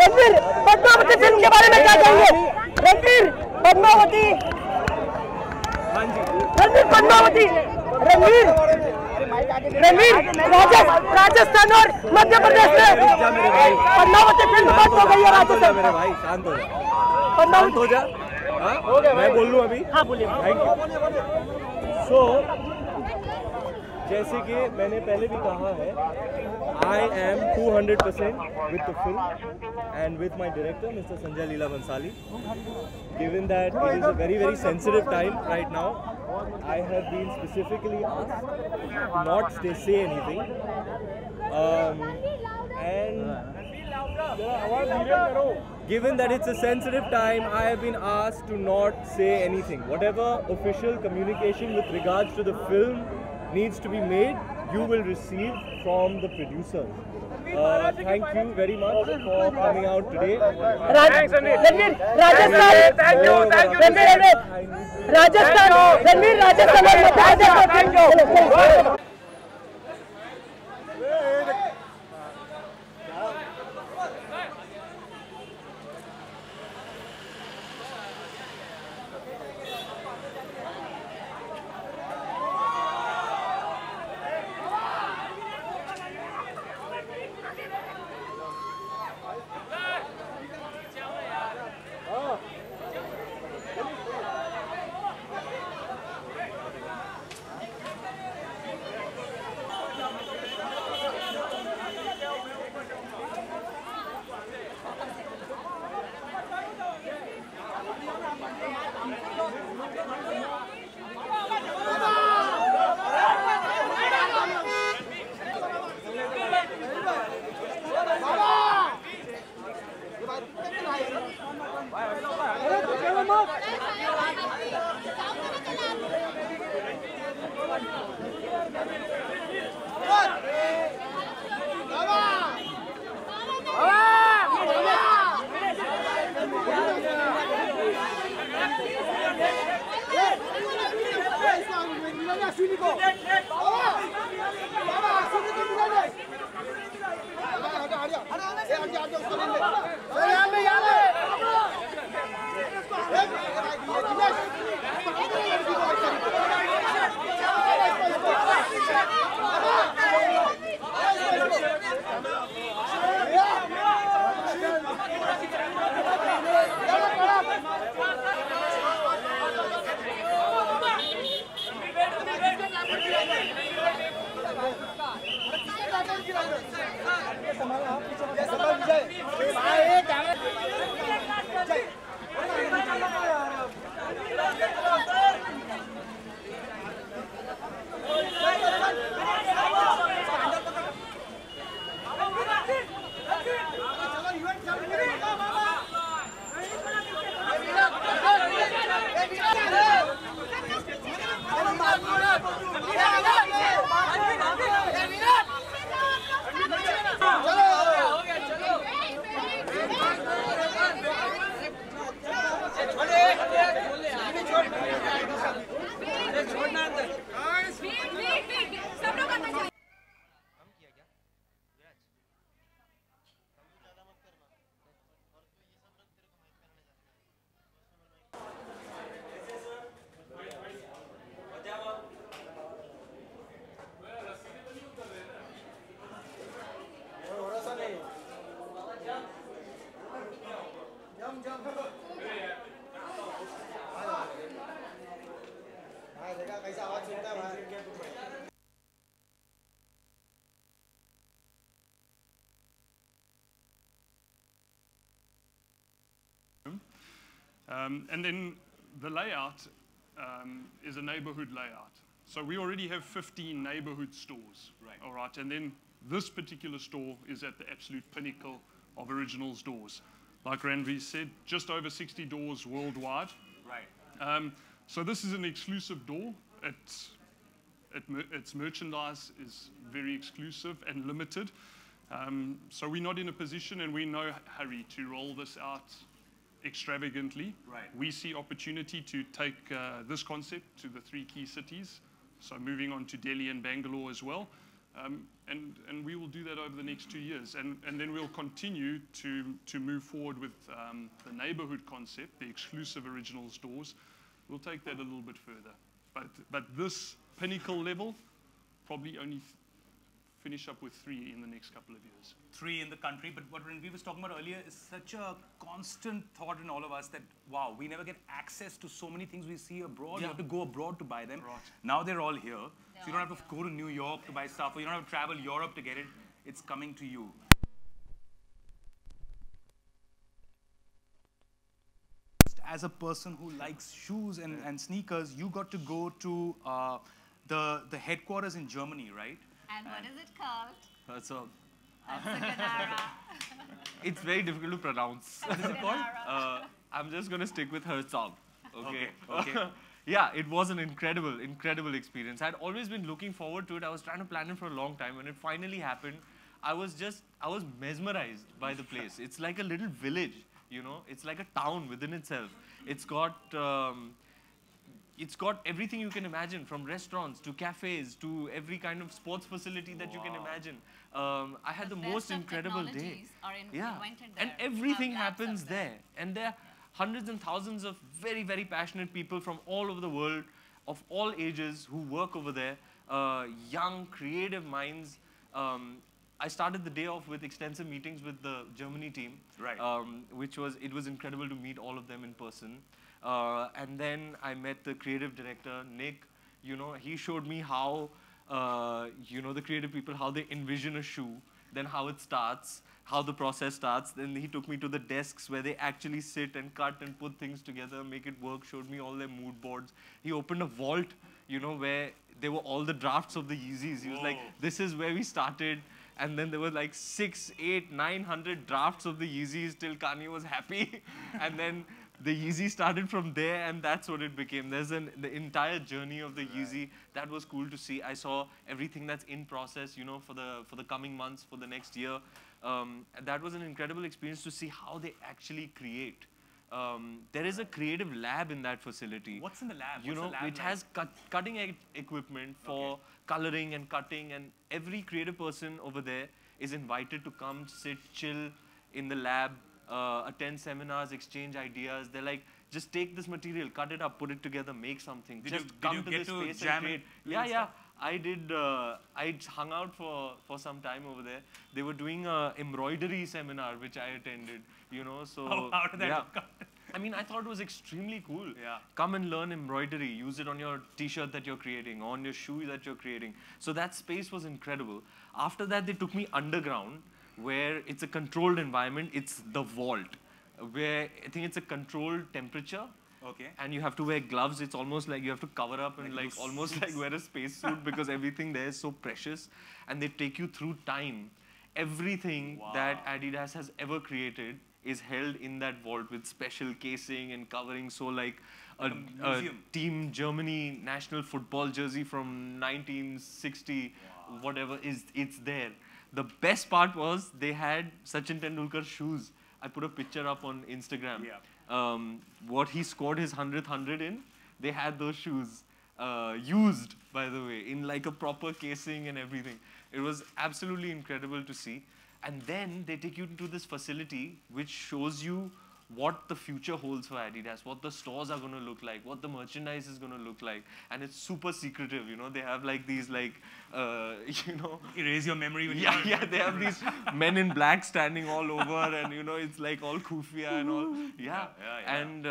Ranveer Padmavati film के बारे में क्या कहेंगे? रणवीर पद्मावती, रणवीर पद्मावती, रणवीर राजस्थान और मध्य प्रदेश में पद्मावती फिल्म बंद हो गई है। राजस्थान मेरे भाई शांत हो जा, पद्मावती हो जा। मैं बोल लूँ अभी? हाँ बोलिए। सो जैसे कि मैंने पहले भी कहा है, I am 200% with the film and with my director, Mr. Sanjay Leela Bhansali. Given that it is a very, very sensitive time right now, I have been specifically asked to not say anything. Given that it's a sensitive time, I have been asked to not say anything. Whatever official communication with regards to the film needs to be made, you will receive from the producer. Thank you very much for coming out today. Ranveer Rajasthan, thank you Rajasthan, Ranveer Rajasthan और Madhya Pradesh. And then the layout is a neighborhood layout. So we already have 15 neighborhood stores. Right. All right. And then this particular store is at the absolute pinnacle of original stores. Like Ranveer said, just over 60 doors worldwide. Right. So this is an exclusive door. Its merchandise is very exclusive and limited. So we're not in a position and we're in no hurry to roll this out extravagantly. Right. We see opportunity to take this concept to the 3 key cities. So moving on to Delhi and Bangalore as well. And we will do that over the next 2 years. And then we'll continue to move forward with the neighborhood concept, the exclusive original stores. We'll take that a little bit further. But this pinnacle level, probably only finish up with 3 in the next couple of years. 3 in the country, but what Ranveer was talking about earlier is such a constant thought in all of us that, wow, we never get access to so many things we see abroad. Yeah. You have to go abroad to buy them. Right. Now they're all here. So you don't have to go to New York to buy stuff, or you don't have to travel Europe to get it. It's coming to you. As a person who likes shoes and sneakers, you got to go to the headquarters in Germany, right? And what is it called? So Ganara. it's very difficult to pronounce. What is it called? I'm just going to stick with her song. Okay. Okay. Yeah, it was an incredible experience. I'd always been looking forward to it. I was trying to plan it for a long time. When it finally happened, I was mesmerized by the place. It's like a little village, you know. It's like a town within itself. It's got everything you can imagine, from restaurants to cafes to every kind of sports facility that you can imagine. I had the most incredible day. Yeah, and everything happens there. And there are hundreds and thousands of very, very passionate people from all over the world, of all ages, who work over there. Young, creative minds. I started the day off with extensive meetings with the Germany team. Right. It was incredible to meet all of them in person. And then I met the creative director, Nick. You know, he showed me how, the creative people, how they envision a shoe, then how it starts, how the process starts. Then he took me to the desks where they actually sit and cut and put things together, make it work, showed me all their mood boards. He opened a vault, you know, where there were all the drafts of the Yeezys. He was like, this is where we started. And then there were like 600, 800, 900 drafts of the Yeezys till Kanye was happy. And then the Yeezy started from there, and that's what it became. There's the entire journey of the Yeezy. That was cool to see. I saw everything that's in process, you know, for the coming months, for the next year. That was an incredible experience to see how they actually create. there is a creative lab in that facility. What's in the lab? You What's know, the lab which like? has cutting edge equipment for coloring and cutting, and every creative person over there is invited to come, sit, chill in the lab, attend seminars, exchange ideas. They're like, just take this material, cut it up, put it together, make something. Did Just you come to get this to space jam and create. and Yeah, do yeah. stuff? I did. I hung out for some time over there. They were doing a embroidery seminar, which I attended. You know, so Oh, how did that yeah. work out? I mean, I thought it was extremely cool. Yeah. Come and learn embroidery. Use it on your T-shirt that you're creating, on your shoe that you're creating. So that space was incredible. After that, they took me underground, where it's a controlled environment. It's the vault, where I think it's a controlled temperature. Okay. And you have to wear gloves. It's almost like you have to cover up and like almost like wear a spacesuit because everything there is so precious. And they take you through time. Everything that Adidas has ever created is held in that vault with special casing and covering. So like a Team Germany national football jersey from 1960, whatever, it's there. The best part was they had Sachin Tendulkar's shoes. I put a picture up on Instagram. Yeah. What he scored his 100th 100 in, they had those shoes used, by the way, in like a proper casing and everything. It was absolutely incredible to see. And then they take you into this facility which shows you what the future holds for Adidas, what the stores are going to look like, what the merchandise is going to look like. And it's super secretive, you know. They have like these like, you know. Erase your memory when Yeah, they have these men in black standing all over, and you know, it's like all kufia and all. Yeah. And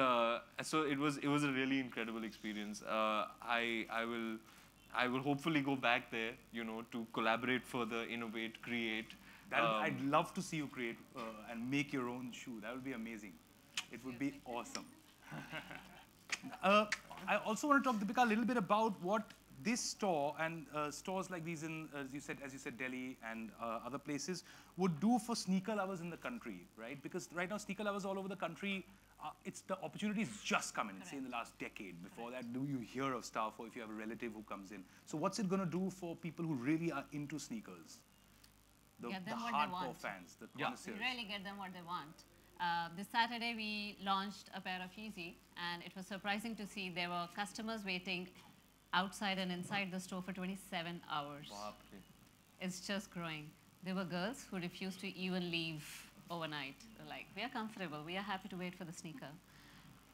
so it was a really incredible experience. I will hopefully go back there, you know, to collaborate further, innovate, create. I'd love to see you create and make your own shoe. That would be amazing. It would be awesome. I also want to talk, Deepika, a little bit about what this store and stores like these in, as you said, Delhi and other places would do for sneaker lovers in the country, right? Because right now, sneaker lovers all over the country, it's the opportunities just come in. Say in the last decade. Before that, do you hear of stuff, or if you have a relative who comes in? So what's it going to do for people who really are into sneakers? The hardcore fans, the connoisseurs. Really get them what they want. This Saturday we launched a pair of Yeezy, and it was surprising to see there were customers waiting outside and inside the store for 27 hours. Wow. It's just growing. There were girls who refused to even leave overnight. They're like, we are comfortable, we are happy to wait for the sneaker.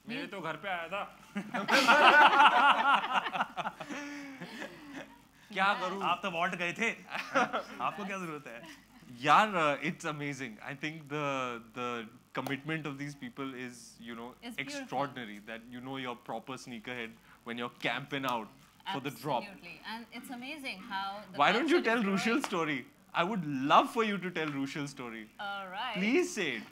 मेरे तो घर पे आया था क्या करूं? आप तो वॉल्ट गए थे आपको क्या जरूरत है? Yeah, it's amazing. I think the commitment of these people is, you know, It's extraordinary. That you know you're proper sneakerhead when you're camping out for the drop. Absolutely. And it's amazing how the Why don't you culture tell is growing. Rushal's story? I would love for you to tell Rushal's story. All right. Please say it.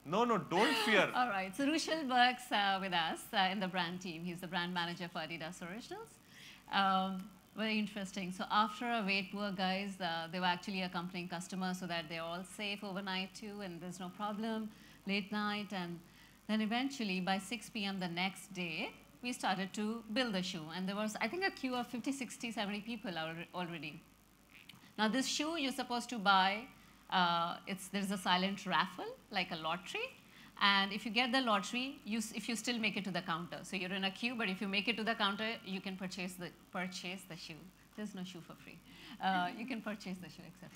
No, don't fear. All right. So Rushal works with us in the brand team. He's the brand manager for Adidas Originals. Very interesting. So after a wait tour, guys, they were actually accompanying customers so that they're all safe overnight too, and there's no problem late night. And then eventually by 6 p.m. the next day, we started to build the shoe. And there was, I think, a queue of 50, 60, 70 people already. Now this shoe you're supposed to buy, there's a silent raffle, like a lottery. And if you get the lottery, if you still make it to the counter. So you're in a queue, but if you make it to the counter, you can purchase the shoe. There's no shoe for free. You can purchase the shoe, except.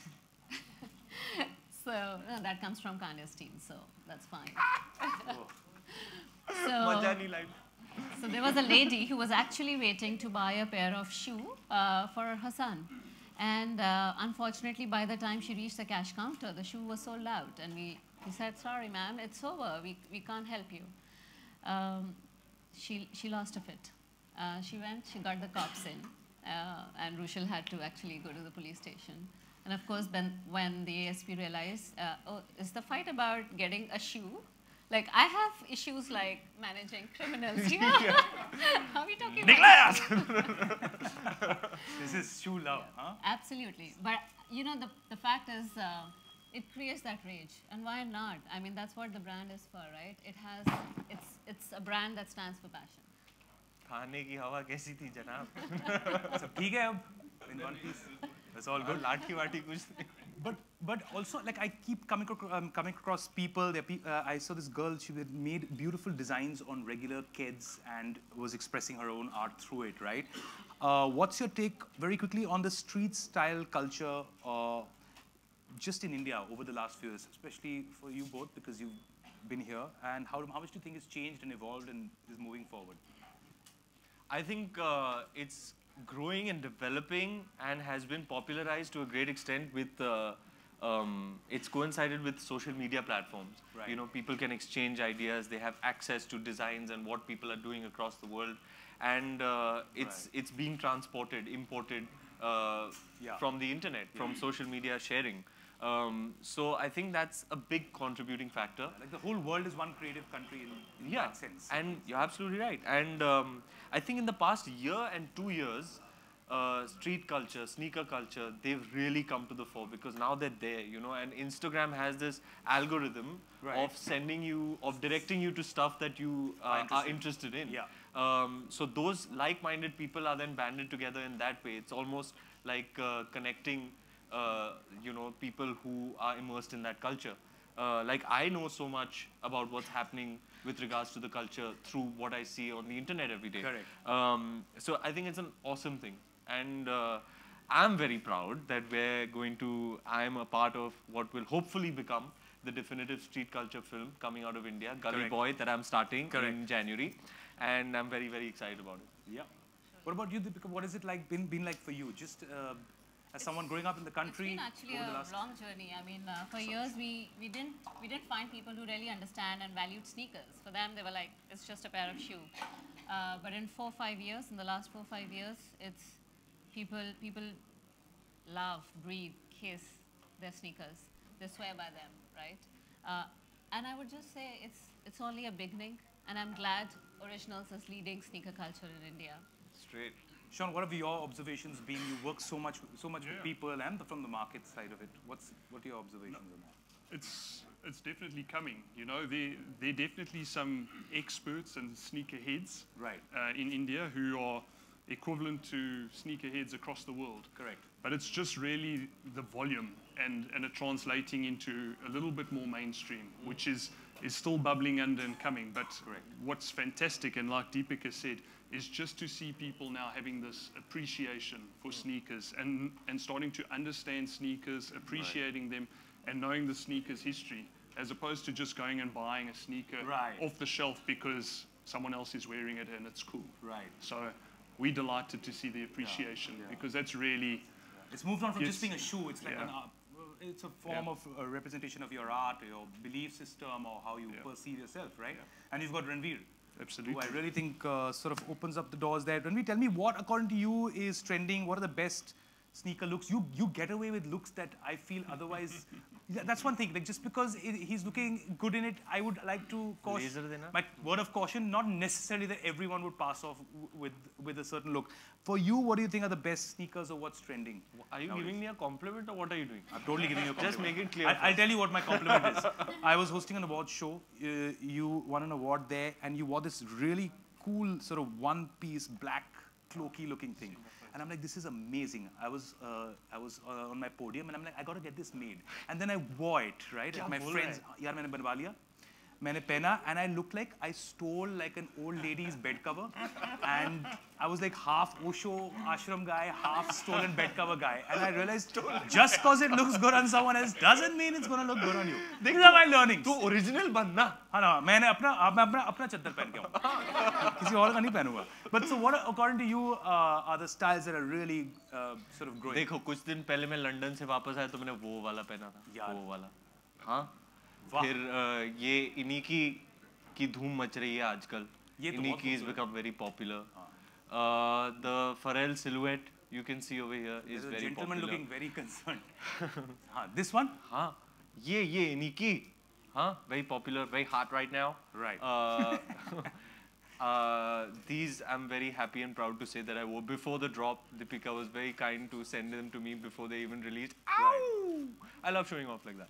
So that comes from Kanye's team, so that's fine. So there was a lady who was actually waiting to buy a pair of shoe for her son. And unfortunately, by the time she reached the cash counter, the shoe was sold out. And we said, sorry, ma'am, it's over. We can't help you. She lost a fit. She went, she got the cops in. And Rushal had to actually go to the police station. And of course, when the ASP realized, oh, is the fight about getting a shoe? Like, I have issues like managing criminals. You know? How are we talking about? This is shoe love, huh? Absolutely. But, you know, the fact is, it creates that rage. And why not? I mean, that's what the brand is for, right? It's a brand that stands for passion. खाने की हवा कैसी थी जनाब? सब ठीक है अब in one piece. That's all good. लाठी वाठी कुछ नहीं. But But also, like I keep coming across people. I saw this girl. She had made beautiful designs on regular kids and was expressing her own art through it. Right? What's your take, very quickly, on the street style culture, just in India over the last few years, especially for you both because you've been here, and how much do you think has changed and evolved and is moving forward? I think it's growing and developing and has been popularized to a great extent with it's coincided with social media platforms. Right. You know, people can exchange ideas, they have access to designs and what people are doing across the world, and it's being transported, imported from the internet, from social media sharing. So I think that's a big contributing factor. Like the whole world is one creative country in that sense. And you're absolutely right. And I think in the past year and 2 years, street culture, sneaker culture, they've really come to the fore because now they're there, you know, and Instagram has this algorithm of sending you, of directing you to stuff that you are interested in. Yeah. So those like-minded people are then banded together in that way. It's almost like connecting, you know, people who are immersed in that culture. Like I know so much about what's happening with regards to the culture through what I see on the internet every day. Correct. So I think it's an awesome thing. And I'm very proud that I'm a part of what will hopefully become the definitive street culture film coming out of India, Gully Boy, that I'm starting in January. And I'm very, very excited about it. Yeah. What about you, Deepika? What has it like been like for you? Just as someone growing up in the country. It's been actually a long journey. I mean, for years we didn't find people who really understand and valued sneakers. For them, they were like, it's just a pair of shoes. But in in the last 4-5 years, it's people love, breathe, kiss their sneakers. They swear by them, right? And I would just say it's only a beginning, and I'm glad Originals is leading sneaker culture in India. Straight. Sean, what have your observations been? You work so much with people and from the market side of it. What are your observations on that? It's definitely coming. You know, there are definitely some experts and sneakerheads in India who are equivalent to sneakerheads across the world. Correct. But it's just really the volume and it translating into a little bit more mainstream, which is still bubbling under and coming. But what's fantastic, and like Deepika said, is just to see people now having this appreciation for sneakers and starting to understand sneakers, appreciating them, and knowing the sneakers history, as opposed to just going and buying a sneaker off the shelf because someone else is wearing it and it's cool. Right. So we're delighted to see the appreciation because that's really... It's moved on from just being a shoe. It's like it's a form of a representation of your art, or your belief system, or how you perceive yourself, right? And you've got Ranveer. Absolutely. Who I really think sort of opens up the doors there. Ranveer, tell me what, according to you, is trending? What are the best sneaker looks? You get away with looks that I feel otherwise... That's one thing. Like just because he's looking good in it, I would like to caution my word of caution. Not necessarily that everyone would pass off with a certain look. For you, what do you think are the best sneakers, or what's trending? Are you giving me a compliment, or what are you doing? I'm totally giving you a compliment. Just make it clear. I'll tell you what my compliment is. I was hosting an award show. You won an award there, and you wore this really cool sort of one-piece black cloaky-looking thing. And I'm like, this is amazing. I was on my podium, and I'm like, I got to get this made. And then I wore it, right? At my friends, yaar, maine banwa liya. Maine pehna, and I looked like I stole like an old lady's bed cover. And I was like half Osho ashram guy, half stolen bed cover guy. And I realized just because it looks good on someone else doesn't mean it's going to look good on you. These are my learnings. Tu original banna. हाँ ना, मैंने अपना चद्दर पहन के आऊँ, किसी और का नहीं पहनूँगा. But so what, according to you, are the styles that are really sort of growing? देखो, कुछ दिन पहले मैं लंदन से वापस आया तो मैंने वो वाला पहना था, वो वाला, हाँ. फिर ये इनिकी की धूम मच रही है आजकल. इनिकी is become very popular. The Pharrell silhouette you can see over here is very popular. Gentleman looking very concerned. This one? हाँ, ये इनिकी, हाँ, very popular, very hot right now. Right. These I'm very happy and proud to say that I wore before the drop. Deepika was very kind to send them to me before they even released. Ow! I love showing off like that.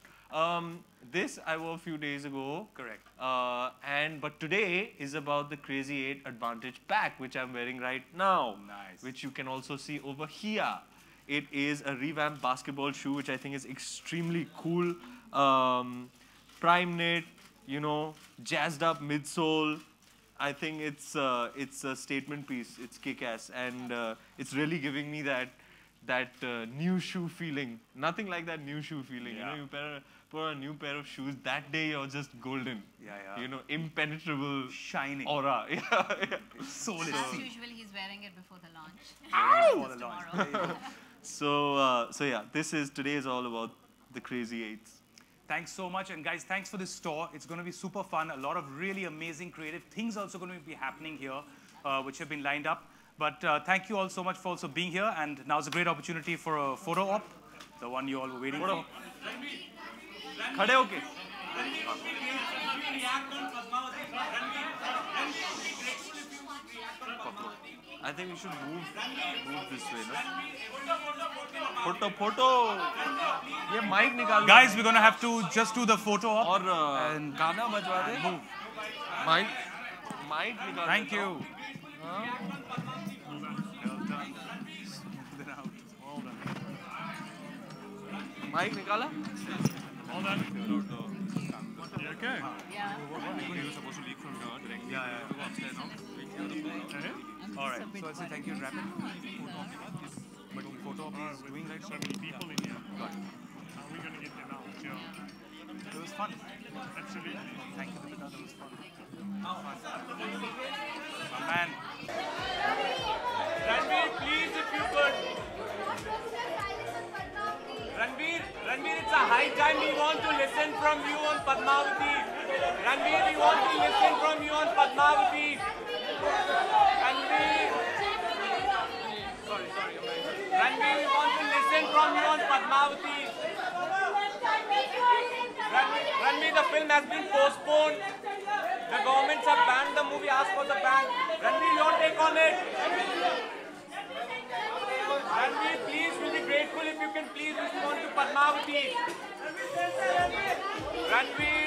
This I wore a few days ago. Correct. But today is about the Crazy 8 Advantage pack, which I'm wearing right now. Nice. Which you can also see over here. It is a revamped basketball shoe, which I think is extremely cool. Prime knit, you know, jazzed up midsole. I think it's a statement piece. It's kick-ass, and it's really giving me that new shoe feeling. Nothing like that new shoe feeling. Yeah. You know, you put on a new pair of shoes. That day you're just golden. Yeah. You know, impenetrable, Shining. aura. Yeah. Soulless. As usual, he's wearing it before the launch. Before the launch. Tomorrow. There you go. So yeah, today is all about the crazy eights. Thanks so much. And guys, thanks for this store. It's going to be super fun. A lot of really amazing creative things also going to be happening here, which have been lined up. But thank you all so much for also being here. And now's a great opportunity for a photo op, the one you all were waiting for. खड़े होके. I think we should move this way, no? Photo. ये mic निकाल. Guys, we're going to have to just do the photo op. और गाना बजवा दे. Move. Mic निकाल. Thank you. Mic निकाला. All done. You okay? Yeah. You're supposed to leave from here directly. Yeah. Go upstairs now. All right. So I'll say thank you and wrap it. But photo op is doing right. So many people in here. How are we going to get them out? Yeah. It was fun. Absolutely. Thank you, Deepika. That was fun. My man. Ranveer, please, if you could. Ranveer, it's a high time we want to listen from you on Padmavati. Ranveer, we want to listen from you on Padmavati. Ranveer. Sorry. Ranveer, we want to listen from you on Padmavati. Ranveer, the film has been postponed. The governments have banned the movie, asked for the ban. Ranveer, your take on it. Ranveer, please, we'll be grateful if you can please respond to Padmavati. Ranveer.